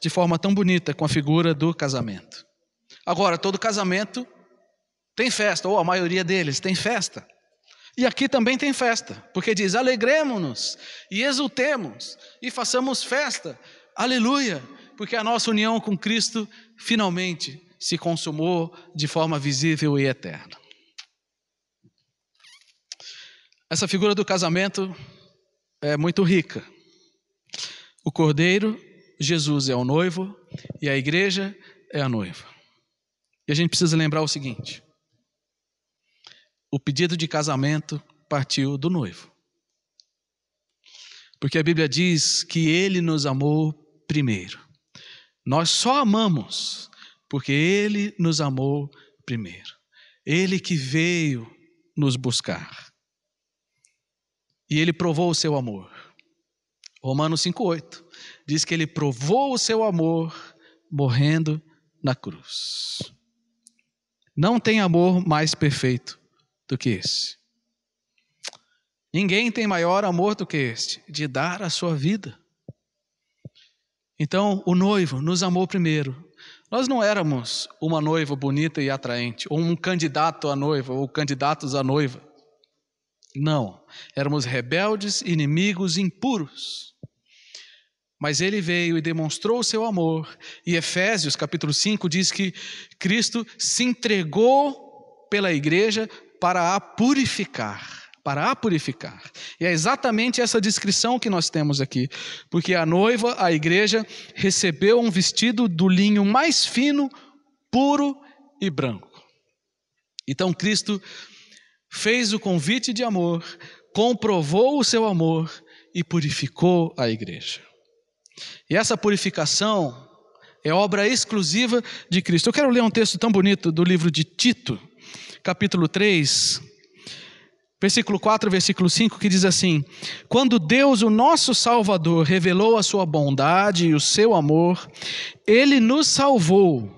Speaker 1: de forma tão bonita com a figura do casamento. Agora, todo casamento tem festa, ou a maioria deles tem festa. E aqui também tem festa, porque diz: alegremo-nos e exultemos e façamos festa, aleluia, porque a nossa união com Cristo finalmente se consumou de forma visível e eterna. Essa figura do casamento é muito rica. O Cordeiro, Jesus, é o noivo e a igreja é a noiva. E a gente precisa lembrar o seguinte: o pedido de casamento partiu do noivo. Porque a Bíblia diz que Ele nos amou primeiro. Nós só amamos porque Ele nos amou primeiro. Ele que veio nos buscar. E Ele provou o seu amor. Romanos 5,8 diz que Ele provou o seu amor morrendo na cruz. Não tem amor mais perfeito do que esse. Ninguém tem maior amor do que este, de dar a sua vida. Então, o noivo nos amou primeiro. Nós não éramos uma noiva bonita e atraente, ou um candidato à noiva, ou candidatos à noiva. Não, éramos rebeldes, inimigos, impuros. Mas Ele veio e demonstrou o seu amor. E Efésios capítulo 5 diz que Cristo se entregou pela igreja para a purificar. E é exatamente essa descrição que nós temos aqui. Porque a noiva, a igreja, recebeu um vestido do linho mais fino, puro e branco. Então Cristo fez o convite de amor, comprovou o seu amor e purificou a igreja. E essa purificação é obra exclusiva de Cristo. Eu quero ler um texto tão bonito do livro de Tito, capítulo 3, versículo 4, versículo 5, que diz assim: quando Deus, o nosso Salvador, revelou a sua bondade e o seu amor, Ele nos salvou,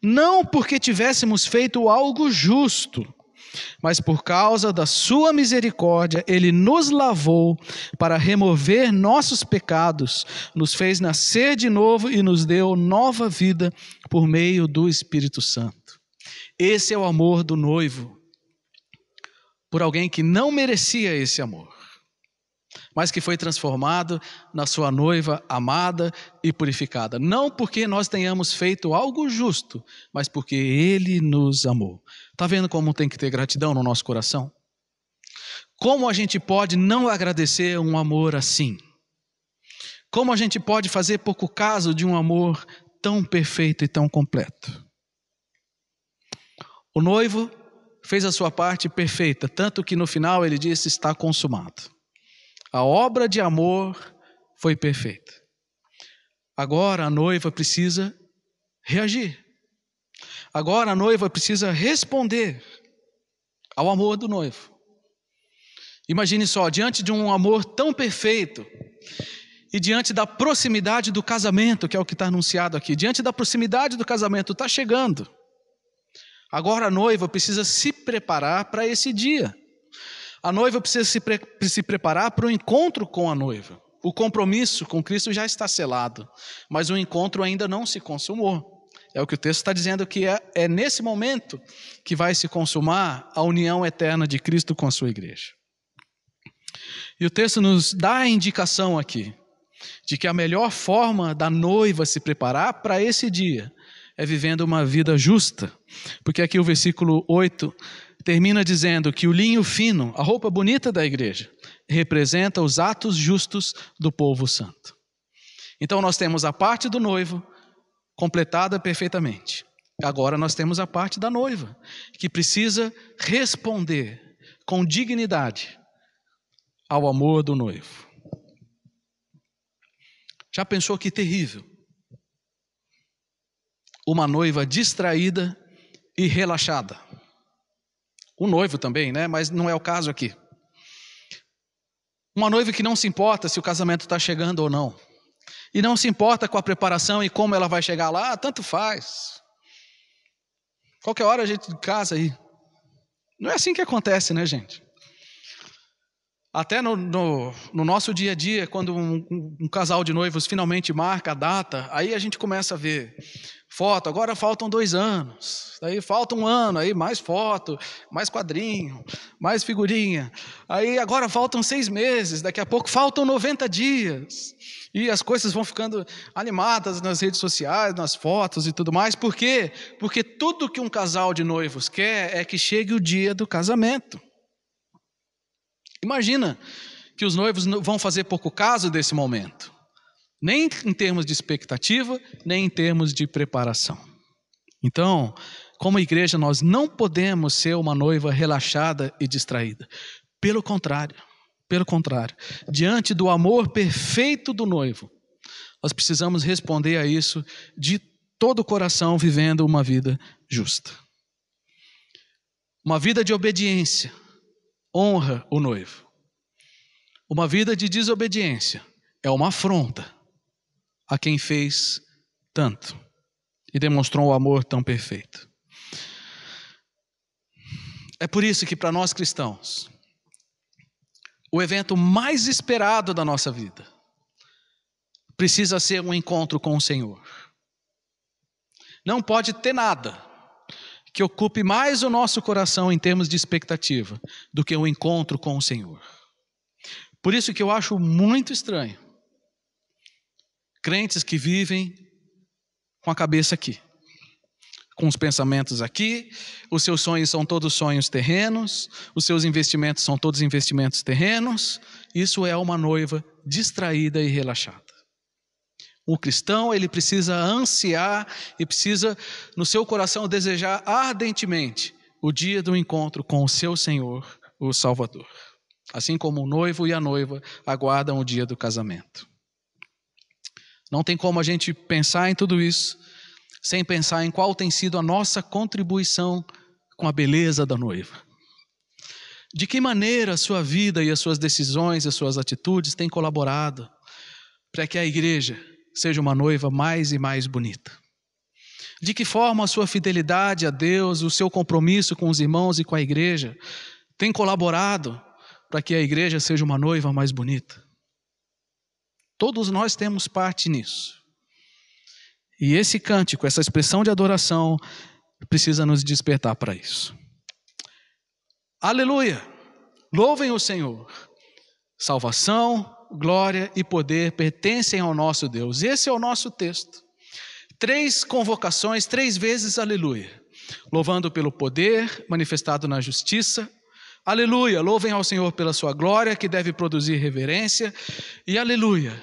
Speaker 1: não porque tivéssemos feito algo justo, mas por causa da sua misericórdia, Ele nos lavou para remover nossos pecados, nos fez nascer de novo e nos deu nova vida por meio do Espírito Santo. Esse é o amor do noivo por alguém que não merecia esse amor. mas que foi transformado na sua noiva amada e purificada. Não porque nós tenhamos feito algo justo, mas porque Ele nos amou. Está vendo como tem que ter gratidão no nosso coração? Como a gente pode não agradecer um amor assim? Como a gente pode fazer pouco caso de um amor tão perfeito e tão completo? O noivo fez a sua parte perfeita, tanto que no final ele disse: está consumado. A obra de amor foi perfeita. Agora a noiva precisa reagir. Agora a noiva precisa responder ao amor do noivo. Imagine só, diante de um amor tão perfeito e diante da proximidade do casamento, que é o que está anunciado aqui, diante da proximidade do casamento, está chegando. Agora a noiva precisa se preparar para esse dia. A noiva precisa se preparar para o encontro com a noiva. O compromisso com Cristo já está selado, mas o encontro ainda não se consumou. É o que o texto está dizendo, que é nesse momento que vai se consumar a união eterna de Cristo com a sua igreja. E o texto nos dá a indicação aqui de que a melhor forma da noiva se preparar para esse dia é vivendo uma vida justa. Porque aqui o versículo 8 termina dizendo que o linho fino, a roupa bonita da igreja, representa os atos justos do povo santo. Então nós temos a parte do noivo completada perfeitamente. Agora nós temos a parte da noiva, que precisa responder com dignidade ao amor do noivo. Já pensou que terrível? Uma noiva distraída e relaxada. O noivo também, né? Mas não é o caso aqui. Uma noiva que não se importa se o casamento está chegando ou não. E não se importa com a preparação e como ela vai chegar lá, tanto faz. Qualquer hora a gente casa aí. Não é assim que acontece, né, gente? Até no nosso dia a dia, quando um casal de noivos finalmente marca a data, aí a gente começa a ver foto. Agora faltam 2 anos, aí falta 1 ano, aí mais foto, mais quadrinho, mais figurinha. Aí agora faltam 6 meses, daqui a pouco faltam 90 dias. E as coisas vão ficando animadas nas redes sociais, nas fotos e tudo mais. Por quê? Porque tudo que um casal de noivos quer é que chegue o dia do casamento. Imagina que os noivos vão fazer pouco caso desse momento, nem em termos de expectativa, nem em termos de preparação. Então, como igreja, nós não podemos ser uma noiva relaxada e distraída. Pelo contrário, diante do amor perfeito do noivo, nós precisamos responder a isso de todo o coração, vivendo uma vida justa. Uma vida de obediência honra o noivo. Uma vida de desobediência é uma afronta a quem fez tanto e demonstrou um amor tão perfeito. É por isso que para nós cristãos, o evento mais esperado da nossa vida precisa ser um encontro com o Senhor. Não pode ter nada que ocupe mais o nosso coração em termos de expectativa do que o encontro com o Senhor. Por isso que eu acho muito estranho crentes que vivem com a cabeça aqui, com os pensamentos aqui, os seus sonhos são todos sonhos terrenos, os seus investimentos são todos investimentos terrenos. Isso é uma noiva distraída e relaxada. O cristão, ele precisa ansiar e precisa, no seu coração, desejar ardentemente o dia do encontro com o seu Senhor, o Salvador. Assim como o noivo e a noiva aguardam o dia do casamento. Não tem como a gente pensar em tudo isso sem pensar em qual tem sido a nossa contribuição com a beleza da noiva. De que maneira a sua vida e as suas decisões e as suas atitudes têm colaborado para que a igreja seja uma noiva mais e mais bonita? De que forma a sua fidelidade a Deus, o seu compromisso com os irmãos e com a igreja tem colaborado para que a igreja seja uma noiva mais bonita? Todos nós temos parte nisso. E esse cântico, essa expressão de adoração, precisa nos despertar para isso. Aleluia! Louvem o Senhor. Salvação, glória e poder pertencem ao nosso Deus. Esse é o nosso texto. 3 convocações, 3 vezes aleluia. Louvando pelo poder manifestado na justiça. Aleluia, louvem ao Senhor pela sua glória, que deve produzir reverência. E aleluia,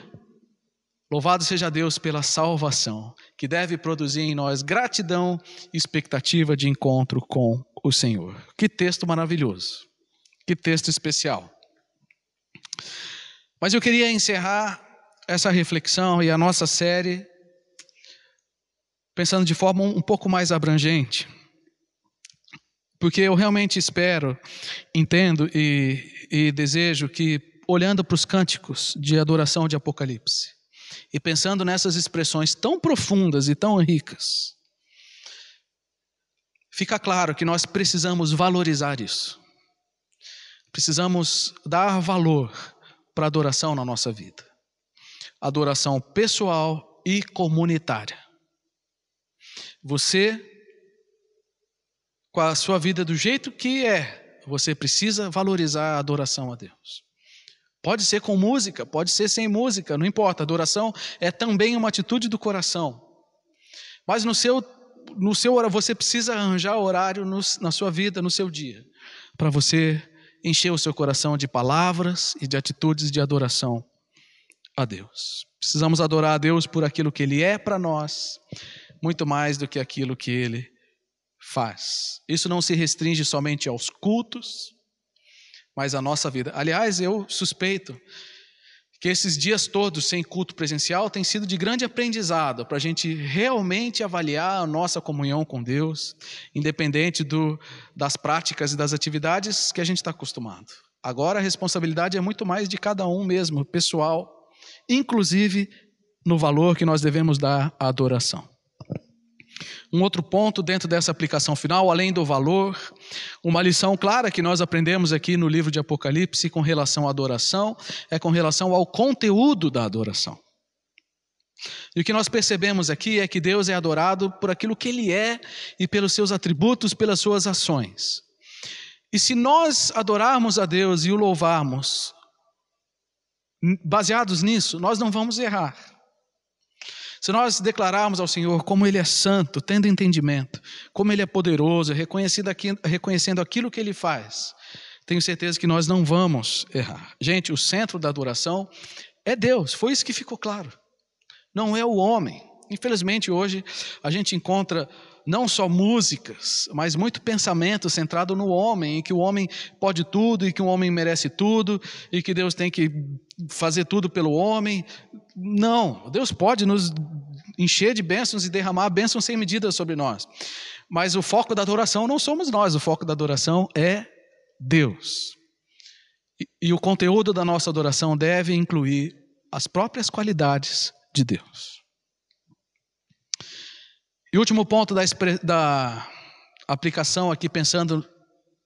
Speaker 1: louvado seja Deus pela salvação, que deve produzir em nós gratidão e expectativa de encontro com o Senhor. Que texto maravilhoso, que texto especial. Mas eu queria encerrar essa reflexão e a nossa série pensando de forma um pouco mais abrangente. Porque eu realmente espero, entendo e desejo que, olhando para os cânticos de adoração de Apocalipse, e pensando nessas expressões tão profundas e tão ricas, fica claro que nós precisamos valorizar isso. Precisamos dar valor para a adoração na nossa vida. Adoração pessoal e comunitária. Você, com a sua vida do jeito que é, você precisa valorizar a adoração a Deus. Pode ser com música, pode ser sem música, não importa. Adoração é também uma atitude do coração. Mas você precisa arranjar horário na sua vida, no seu dia, para você encher o seu coração de palavras e de atitudes de adoração a Deus. Precisamos adorar a Deus por aquilo que Ele é para nós, muito mais do que aquilo que Ele faz. Isso não se restringe somente aos cultos, mas à nossa vida. Aliás, eu suspeito que esses dias todos sem culto presencial têm sido de grande aprendizado para a gente realmente avaliar a nossa comunhão com Deus, independente das práticas e das atividades que a gente está acostumado. Agora a responsabilidade é muito mais de cada um mesmo, pessoal, inclusive no valor que nós devemos dar à adoração. Um outro ponto dentro dessa aplicação final, além do valor, uma lição clara que nós aprendemos aqui no livro de Apocalipse com relação à adoração, é com relação ao conteúdo da adoração. E o que nós percebemos aqui é que Deus é adorado por aquilo que Ele é e pelos seus atributos, pelas suas ações. E se nós adorarmos a Deus e o louvarmos, baseados nisso, nós não vamos errar. Se nós declararmos ao Senhor como Ele é santo, tendo entendimento, como Ele é poderoso, reconhecendo aquilo que Ele faz, tenho certeza que nós não vamos errar. Gente, o centro da adoração é Deus, foi isso que ficou claro. Não é o homem. Infelizmente hoje a gente encontra não só músicas, mas muito pensamento centrado no homem, em que o homem pode tudo e que o homem merece tudo e que Deus tem que fazer tudo pelo homem. Não, Deus pode nos encher de bênçãos e derramar bênçãos sem medida sobre nós. Mas o foco da adoração não somos nós, o foco da adoração é Deus. E o conteúdo da nossa adoração deve incluir as próprias qualidades de Deus. E o último ponto da aplicação aqui, pensando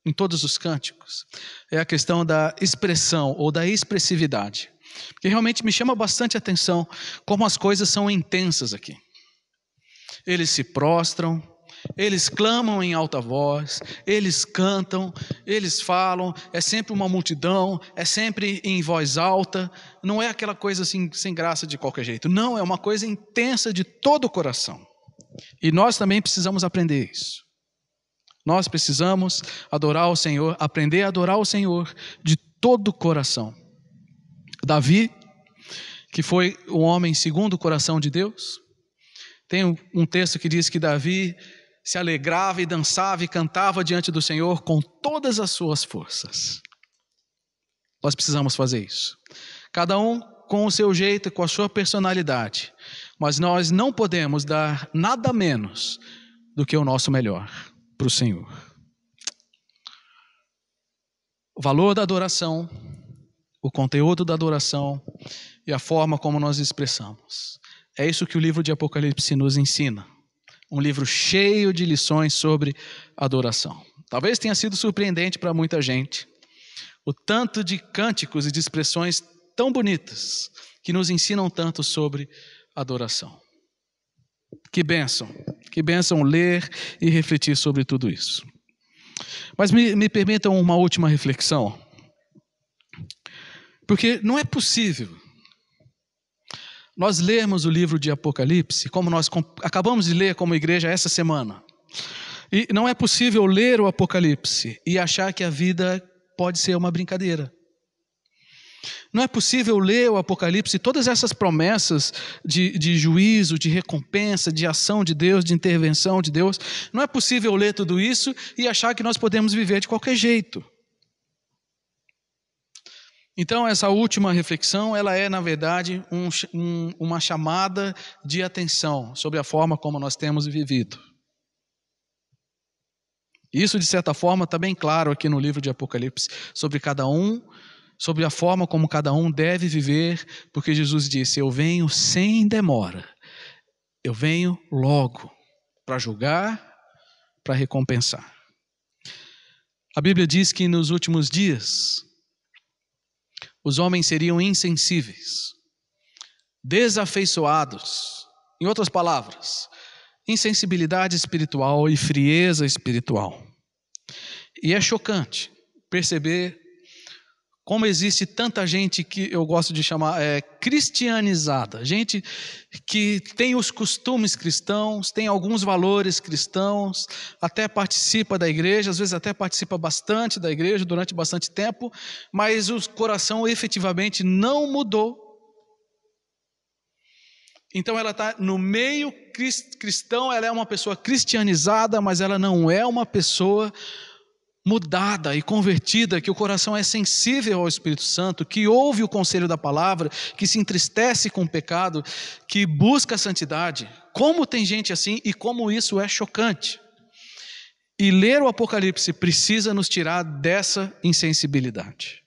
Speaker 1: em todos os cânticos, é a questão da expressão ou da expressividade. Porque realmente me chama bastante atenção como as coisas são intensas aqui. Eles se prostram, eles clamam em alta voz, eles cantam, eles falam, é sempre uma multidão, é sempre em voz alta, não é aquela coisa assim sem graça de qualquer jeito. Não, é uma coisa intensa de todo o coração. E nós também precisamos aprender isso. Nós precisamos adorar o Senhor, aprender a adorar o Senhor de todo o coração. Davi, que foi o homem segundo o coração de Deus, tem um texto que diz que Davi se alegrava e dançava e cantava diante do Senhor com todas as suas forças. Nós precisamos fazer isso. Cada um com o seu jeito e com a sua personalidade. Mas nós não podemos dar nada menos do que o nosso melhor para o Senhor. O valor da adoração, o conteúdo da adoração e a forma como nós expressamos. É isso que o livro de Apocalipse nos ensina. Um livro cheio de lições sobre adoração. Talvez tenha sido surpreendente para muita gente o tanto de cânticos e de expressões tão bonitas que nos ensinam tanto sobre adoração. Que bênção ler e refletir sobre tudo isso. Mas me permitam uma última reflexão. Porque não é possível nós lermos o livro de Apocalipse, como nós acabamos de ler como igreja essa semana. E não é possível ler o Apocalipse e achar que a vida pode ser uma brincadeira. Não é possível ler o Apocalipse e todas essas promessas de juízo, de recompensa, de ação de Deus, de intervenção de Deus. Não é possível ler tudo isso e achar que nós podemos viver de qualquer jeito. Então, essa última reflexão, ela é, na verdade, uma chamada de atenção sobre a forma como nós temos vivido. Isso, de certa forma, está bem claro aqui no livro de Apocalipse, sobre cada um, sobre a forma como cada um deve viver, porque Jesus disse: eu venho sem demora, eu venho logo para julgar, para recompensar. A Bíblia diz que nos últimos dias, os homens seriam insensíveis, desafeiçoados, em outras palavras, insensibilidade espiritual e frieza espiritual. E é chocante perceber como existe tanta gente que eu gosto de chamar cristianizada, gente que tem os costumes cristãos, tem alguns valores cristãos, até participa da igreja, às vezes até participa bastante da igreja durante bastante tempo, mas o coração efetivamente não mudou. Então ela está no meio cristão, ela é uma pessoa cristianizada, mas ela não é uma pessoa mudada e convertida, que o coração é sensível ao Espírito Santo, que ouve o conselho da palavra, que se entristece com o pecado, que busca a santidade. Como tem gente assim e como isso é chocante. E ler o Apocalipse precisa nos tirar dessa insensibilidade.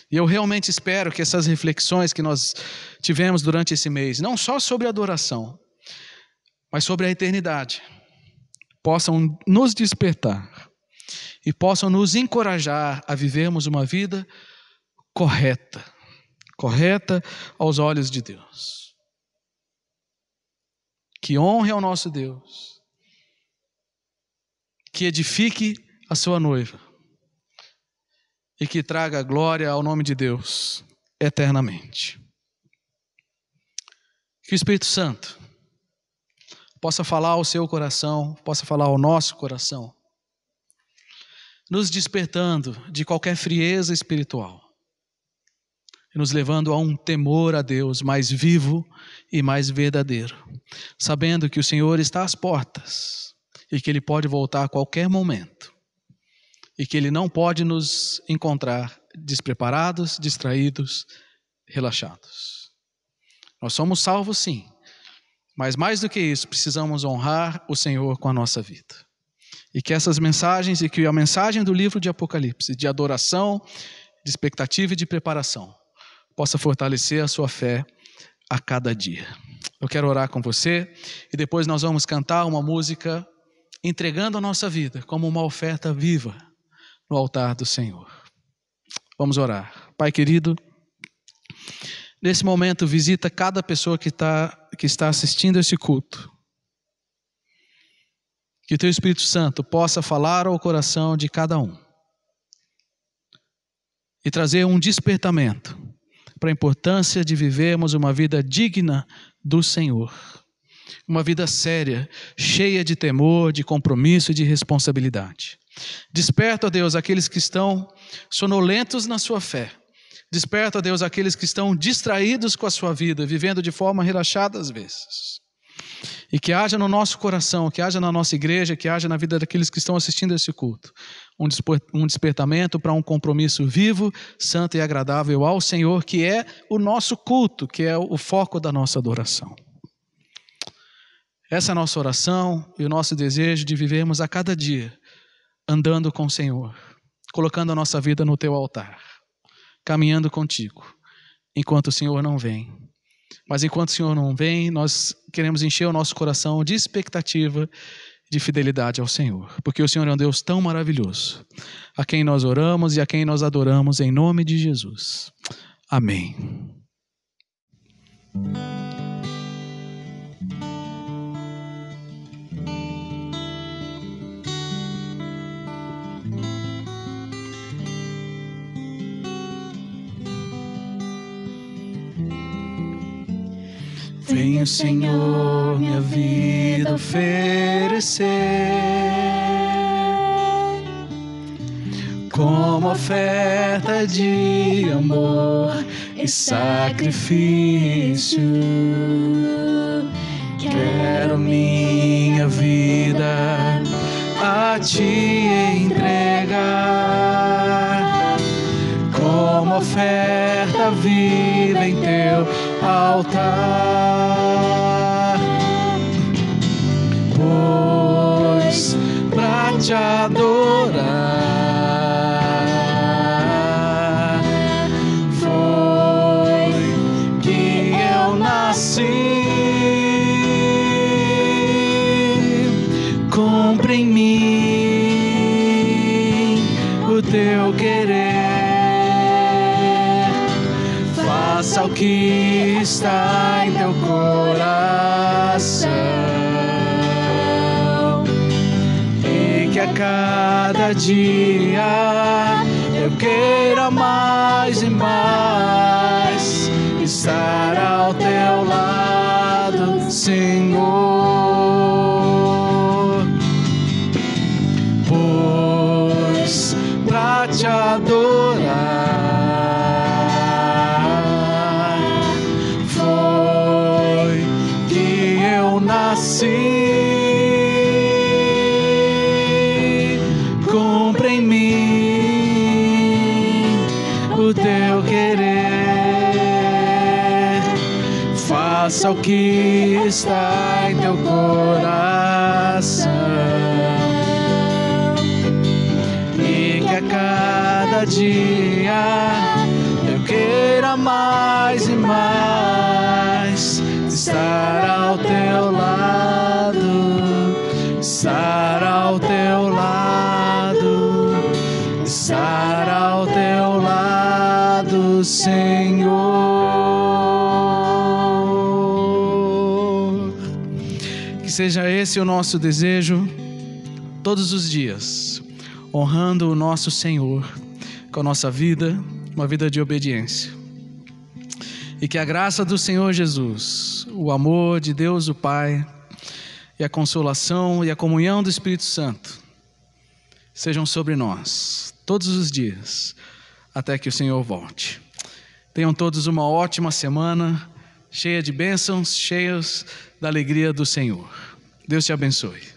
Speaker 1: E eu realmente espero que essas reflexões que nós tivemos durante esse mês, não só sobre a adoração, mas sobre a eternidade, possam nos despertar e possam nos encorajar a vivermos uma vida correta aos olhos de Deus. Que honre ao nosso Deus, que edifique a sua noiva e que traga glória ao nome de Deus eternamente. Que o Espírito Santo possa falar ao seu coração, possa falar ao nosso coração, nos despertando de qualquer frieza espiritual e nos levando a um temor a Deus mais vivo e mais verdadeiro, sabendo que o Senhor está às portas e que Ele pode voltar a qualquer momento e que Ele não pode nos encontrar despreparados, distraídos, relaxados. Nós somos salvos sim, mas mais do que isso, precisamos honrar o Senhor com a nossa vida. E que essas mensagens, e que a mensagem do livro de Apocalipse, de adoração, de expectativa e de preparação, possa fortalecer a sua fé a cada dia. Eu quero orar com você e depois nós vamos cantar uma música entregando a nossa vida como uma oferta viva no altar do Senhor. Vamos orar. Pai querido, nesse momento visita cada pessoa que está assistindo esse culto. Que o Teu Espírito Santo possa falar ao coração de cada um e trazer um despertamento para a importância de vivermos uma vida digna do Senhor. Uma vida séria, cheia de temor, de compromisso e de responsabilidade. Desperta, ó Deus, aqueles que estão sonolentos na sua fé. Desperta, ó Deus, aqueles que estão distraídos com a sua vida, vivendo de forma relaxada às vezes. E que haja no nosso coração, que haja na nossa igreja, que haja na vida daqueles que estão assistindo esse culto, um despertamento para um compromisso vivo, santo e agradável ao Senhor, que é o nosso culto, que é o foco da nossa adoração. Essa é a nossa oração e o nosso desejo de vivermos a cada dia andando com o Senhor, colocando a nossa vida no Teu altar, caminhando contigo, enquanto o Senhor não vem. Mas enquanto o Senhor não vem, nós queremos encher o nosso coração de expectativa, de fidelidade ao Senhor. Porque o Senhor é um Deus tão maravilhoso, a quem nós oramos e a quem nós adoramos em nome de Jesus. Amém. Venho, Senhor, minha vida oferecer como oferta de amor e sacrifício. Quero minha vida a Ti entregar como oferta viva em Teu altar, pois pra Te adorar foi que eu nasci. Cumpre em mim o Teu querer, faça o que está em Teu coração, e que a cada dia eu queira mais e mais estar ao Teu lado, Senhor, pois pra Te adorar foi que eu nasci. Cumpre em mim o Teu querer, faça o que está em Teu coração, e que a cada dia eu queira mais e mais estar ao Teu lado, estar ao Teu lado, estar ao Teu lado, Senhor. Que seja esse o nosso desejo todos os dias, honrando o nosso Senhor com a nossa vida, uma vida de obediência. E que a graça do Senhor Jesus, o amor de Deus o Pai, e a consolação e a comunhão do Espírito Santo sejam sobre nós todos os dias, até que o Senhor volte. Tenham todos uma ótima semana, cheia de bênçãos, cheios da alegria do Senhor. Deus te abençoe.